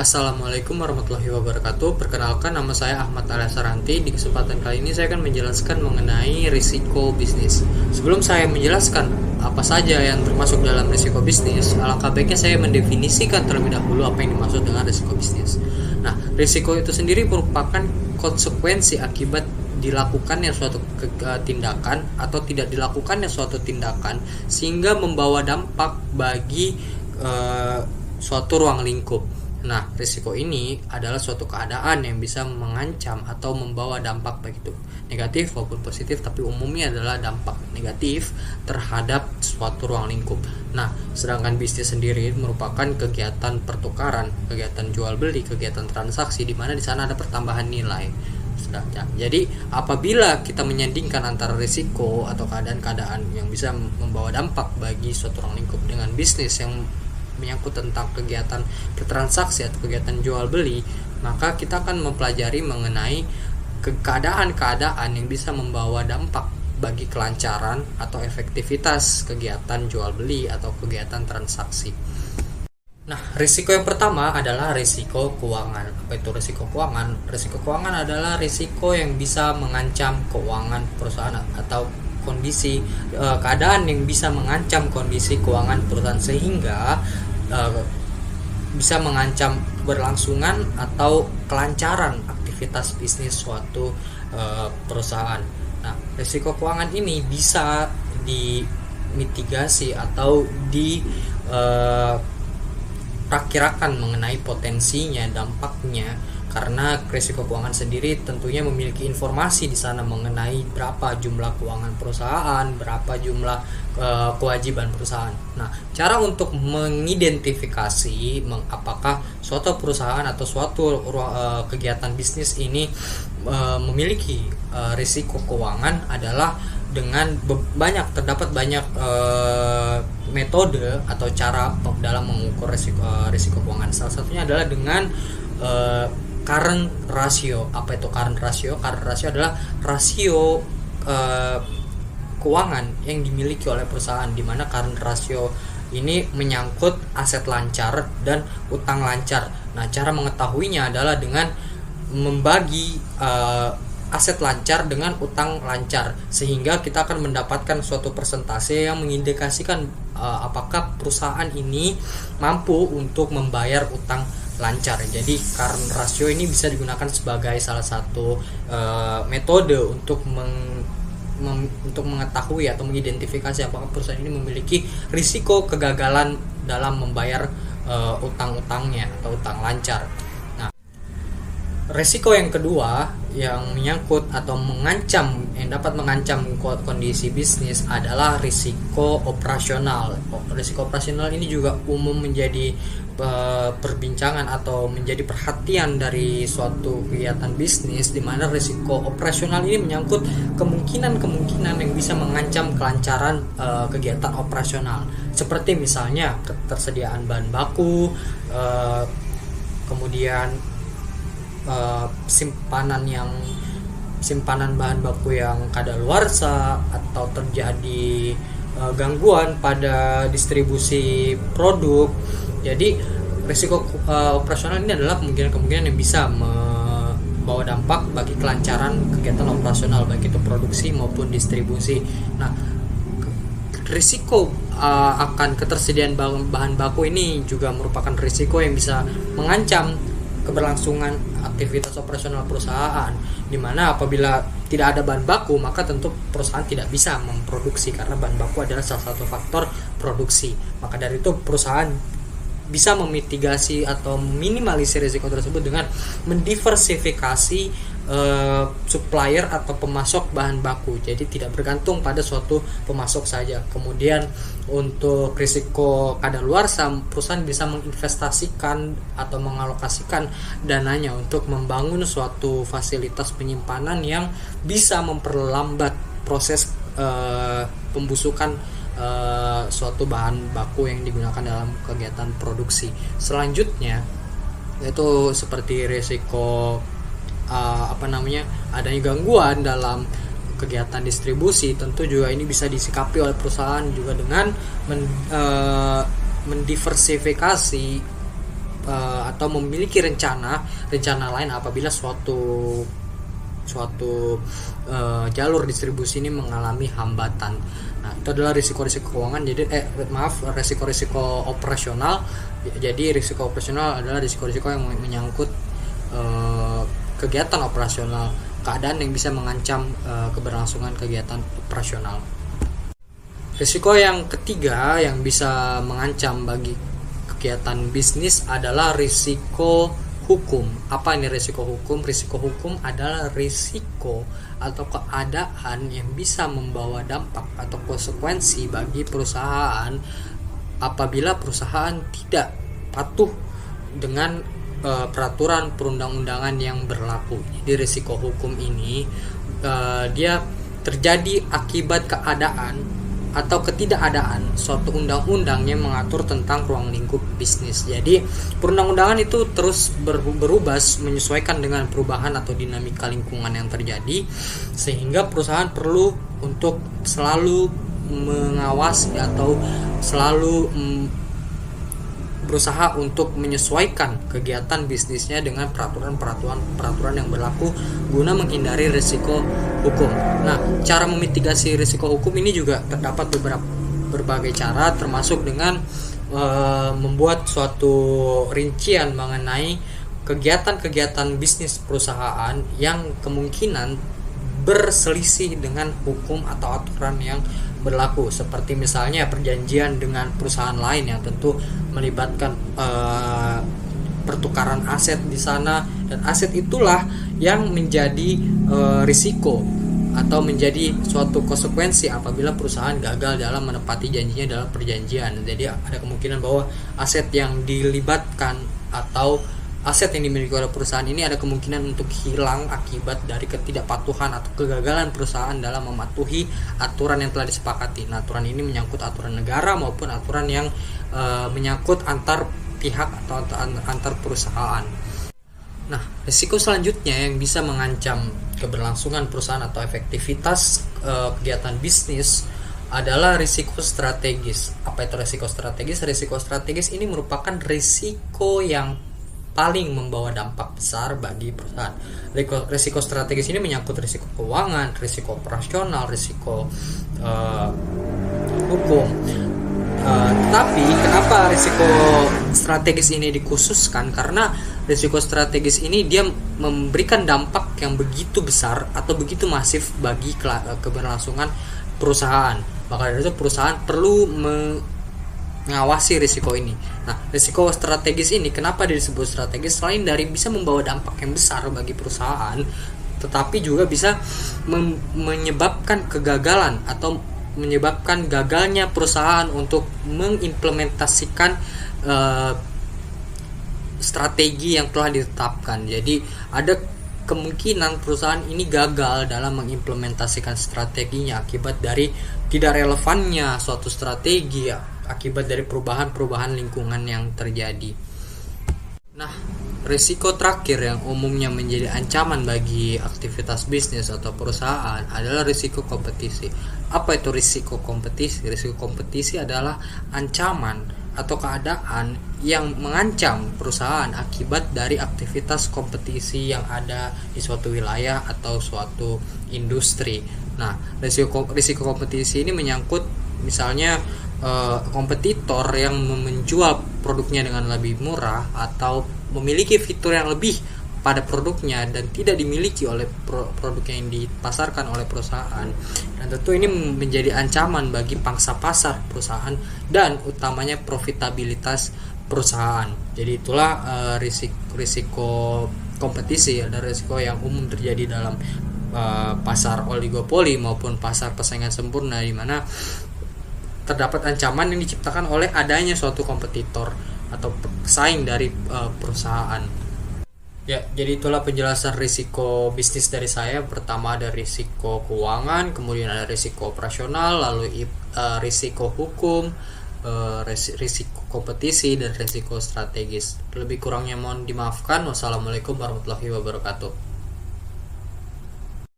Assalamualaikum warahmatullahi wabarakatuh. Perkenalkan, nama saya Ahmad Alasaranti. Di kesempatan kali ini saya akan menjelaskan mengenai risiko bisnis. Sebelum saya menjelaskan apa saja yang termasuk dalam risiko bisnis, alangkah baiknya saya mendefinisikan terlebih dahulu apa yang dimaksud dengan risiko bisnis. Nah, risiko itu sendiri merupakan konsekuensi akibat dilakukannya suatu tindakan atau tidak dilakukannya suatu tindakan sehingga membawa dampak bagi suatu ruang lingkup. Nah, risiko ini adalah suatu keadaan yang bisa mengancam atau membawa dampak baik itu negatif maupun positif, tapi umumnya adalah dampak negatif terhadap suatu ruang lingkup. Nah, sedangkan bisnis sendiri merupakan kegiatan pertukaran, kegiatan jual beli, kegiatan transaksi di mana di sana ada pertambahan nilai. Jadi, apabila kita menyandingkan antara risiko atau keadaan-keadaan yang bisa membawa dampak bagi suatu ruang lingkup dengan bisnis yang menyangkut tentang kegiatan bertransaksi atau kegiatan jual beli, maka kita akan mempelajari mengenai keadaan-keadaan yang bisa membawa dampak bagi kelancaran atau efektivitas kegiatan jual beli atau kegiatan transaksi. Nah, risiko yang pertama adalah risiko keuangan. Apa itu risiko keuangan? Risiko keuangan adalah risiko yang bisa mengancam keuangan perusahaan atau kondisi keadaan yang bisa mengancam kondisi keuangan perusahaan sehingga bisa mengancam keberlangsungan atau kelancaran aktivitas bisnis suatu perusahaan. Nah, risiko keuangan ini bisa dimitigasi atau diperkirakan mengenai potensinya, dampaknya, karena risiko keuangan sendiri tentunya memiliki informasi di sana mengenai berapa jumlah keuangan perusahaan, berapa jumlah kewajiban perusahaan. Nah, cara untuk mengidentifikasi apakah suatu perusahaan atau suatu kegiatan bisnis ini memiliki risiko keuangan adalah dengan terdapat banyak metode atau cara dalam mengukur risiko keuangan. Salah satunya adalah dengan current ratio. Apa itu current ratio? Current ratio adalah rasio keuangan yang dimiliki oleh perusahaan, di mana current ratio ini menyangkut aset lancar dan utang lancar. Nah, cara mengetahuinya adalah dengan membagi aset lancar dengan utang lancar, sehingga kita akan mendapatkan suatu persentase yang mengindikasikan apakah perusahaan ini mampu untuk membayar utang lancar. Jadi current ratio ini bisa digunakan sebagai salah satu metode untuk mengetahui atau mengidentifikasi apakah perusahaan ini memiliki risiko kegagalan dalam membayar utang-utangnya atau utang lancar. Nah, risiko yang kedua yang menyangkut atau yang dapat mengancam kondisi bisnis adalah risiko operasional. Risiko operasional ini juga umum menjadi perbincangan atau menjadi perhatian dari suatu kegiatan bisnis, di mana risiko operasional ini menyangkut kemungkinan yang bisa mengancam kelancaran kegiatan operasional, seperti misalnya ketersediaan bahan baku, kemudian simpanan bahan baku yang kadaluarsa, atau terjadi gangguan pada distribusi produk. Jadi risiko operasional ini adalah kemungkinan yang bisa membawa dampak bagi kelancaran kegiatan operasional, baik itu produksi maupun distribusi. Nah, risiko akan ketersediaan bahan baku ini juga merupakan risiko yang bisa mengancam keberlangsungan aktivitas operasional perusahaan, di mana apabila tidak ada bahan baku maka tentu perusahaan tidak bisa memproduksi, karena bahan baku adalah salah satu faktor produksi. Maka dari itu perusahaan bisa memitigasi atau minimalisir risiko tersebut dengan mendiversifikasi supplier atau pemasok bahan baku, jadi tidak bergantung pada suatu pemasok saja. Kemudian untuk risiko kadaluarsa, perusahaan bisa menginvestasikan atau mengalokasikan dananya untuk membangun suatu fasilitas penyimpanan yang bisa memperlambat proses pembusukan suatu bahan baku yang digunakan dalam kegiatan produksi. Selanjutnya yaitu seperti risiko adanya gangguan dalam kegiatan distribusi. Tentu juga ini bisa disikapi oleh perusahaan juga dengan mendiversifikasi atau memiliki rencana lain apabila suatu jalur distribusi ini mengalami hambatan. Nah, itu adalah risiko-risiko keuangan. Jadi risiko-risiko operasional. Jadi risiko operasional adalah risiko-risiko yang menyangkut kegiatan operasional, keadaan yang bisa mengancam keberlangsungan kegiatan operasional. Risiko yang ketiga yang bisa mengancam bagi kegiatan bisnis adalah risiko hukum. Apa ini risiko hukum? Risiko hukum adalah risiko atau keadaan yang bisa membawa dampak atau konsekuensi bagi perusahaan apabila perusahaan tidak patuh dengan peraturan perundang-undangan yang berlaku. Jadi risiko hukum ini dia terjadi akibat keadaan atau ketidakadaan suatu undang-undang yang mengatur tentang ruang lingkup bisnis. Jadi perundang-undangan itu terus berubah menyesuaikan dengan perubahan atau dinamika lingkungan yang terjadi, sehingga perusahaan perlu untuk selalu mengawasi atau selalu berusaha untuk menyesuaikan kegiatan bisnisnya dengan peraturan yang berlaku guna menghindari risiko hukum. Nah, cara memitigasi risiko hukum ini juga terdapat berbagai cara, termasuk dengan membuat suatu rincian mengenai kegiatan-kegiatan bisnis perusahaan yang kemungkinan berselisih dengan hukum atau aturan yang berlaku, seperti misalnya perjanjian dengan perusahaan lain yang tentu melibatkan pertukaran aset di sana, dan aset itulah yang menjadi risiko atau menjadi suatu konsekuensi apabila perusahaan gagal dalam menepati janjinya dalam perjanjian. Jadi ada kemungkinan bahwa aset yang dilibatkan atau aset yang dimiliki oleh perusahaan ini ada kemungkinan untuk hilang akibat dari ketidakpatuhan atau kegagalan perusahaan dalam mematuhi aturan yang telah disepakati. Nah, aturan ini menyangkut aturan negara maupun aturan yang menyangkut antar pihak atau antar perusahaan. Nah, risiko selanjutnya yang bisa mengancam keberlangsungan perusahaan atau efektivitas kegiatan bisnis adalah risiko strategis. Apa itu risiko strategis? Risiko strategis ini merupakan risiko yang paling membawa dampak besar bagi perusahaan. Risiko strategis ini menyangkut risiko keuangan, risiko operasional, risiko hukum. Tapi kenapa risiko strategis ini dikhususkan? Karena risiko strategis ini dia memberikan dampak yang begitu besar atau begitu masif bagi keberlangsungan perusahaan. Maka dari itu perusahaan perlu mengawasi risiko ini. Nah, risiko strategis ini kenapa disebut strategis? Selain dari bisa membawa dampak yang besar bagi perusahaan, tetapi juga bisa menyebabkan kegagalan atau menyebabkan gagalnya perusahaan untuk mengimplementasikan strategi yang telah ditetapkan. Jadi ada kemungkinan perusahaan ini gagal dalam mengimplementasikan strateginya akibat dari tidak relevannya suatu strategi, akibat dari perubahan lingkungan yang terjadi. Nah, risiko terakhir yang umumnya menjadi ancaman bagi aktivitas bisnis atau perusahaan adalah risiko kompetisi. Apa itu risiko kompetisi? Risiko kompetisi adalah ancaman atau keadaan yang mengancam perusahaan akibat dari aktivitas kompetisi yang ada di suatu wilayah atau suatu industri. Nah, risiko kompetisi ini menyangkut misalnya kompetitor yang menjual produknya dengan lebih murah atau memiliki fitur yang lebih pada produknya dan tidak dimiliki oleh produk yang dipasarkan oleh perusahaan. Dan tentu ini menjadi ancaman bagi pangsa pasar perusahaan dan utamanya profitabilitas perusahaan. Jadi itulah risiko kompetisi, ada risiko yang umum terjadi dalam pasar oligopoli maupun pasar persaingan sempurna, di mana terdapat ancaman yang diciptakan oleh adanya suatu kompetitor atau pesaing dari perusahaan. Ya, jadi itulah penjelasan risiko bisnis dari saya. Pertama ada risiko keuangan, kemudian ada risiko operasional, lalu risiko hukum, risiko kompetisi, dan risiko strategis. Lebih kurangnya mohon dimaafkan. Wassalamualaikum warahmatullahi wabarakatuh.